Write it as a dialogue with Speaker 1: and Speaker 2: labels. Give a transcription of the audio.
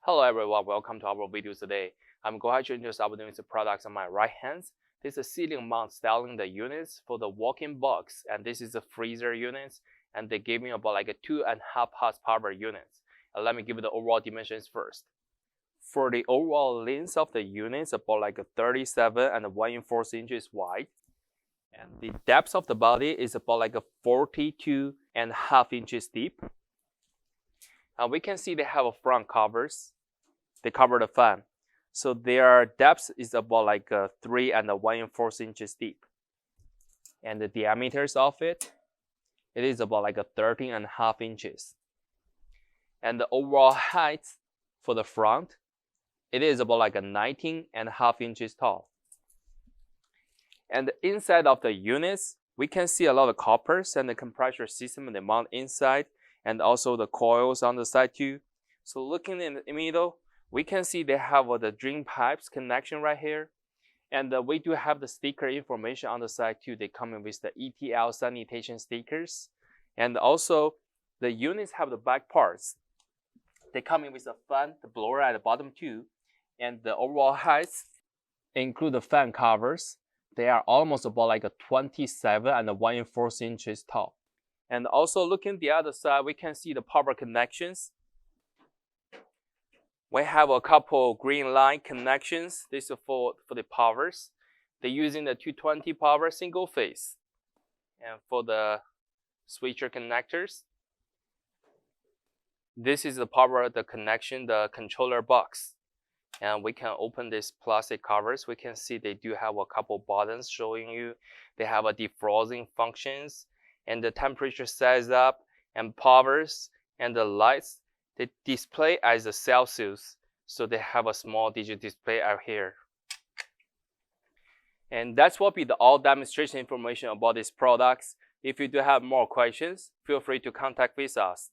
Speaker 1: Hello everyone, welcome to our video today. I'm going to introduce our newest products on my right hand. This is ceiling mount styling the units for the walk-in box, and this is the freezer units, and they gave me about like a 2.5 horsepower units. And let me give you the overall dimensions first. For the overall length of the units, about like a 37 and 1/4 inches wide, and the depth of the body is about like a 42.5 inches deep. And we can see they have a front covers. They cover the fan. So their depth is about like 3 and 1/4 inches deep. And the diameters of it is about like 13.5 inches. And the overall height for the front, it is about like 19.5 inches tall. And the inside of the units, we can see a lot of coppers and the compressor system they mount inside, and also the coils on the side too. So looking in the middle, we can see they have the drain pipes connection right here. And we do have the sticker information on the side too. They come in with the ETL sanitation stickers. And also the units have the back parts. They come in with the fan, the blower at the bottom too. And the overall heights include the fan covers. They are almost about like 27 and 1/4 inches tall. And also looking the other side, we can see the power connections. We have a couple green line connections. This is for the powers. They're using the 220 power single phase. And for the switcher connectors, this is the power, the connection, the controller box. And we can open these plastic covers. We can see they do have a couple buttons showing you. They have a defrosting functions, and the temperature setup, and powers, and the lights. They display as a Celsius, so they have a small digital display out here. And that's what be the all demonstration information about these products. If you do have more questions, feel free to contact with us.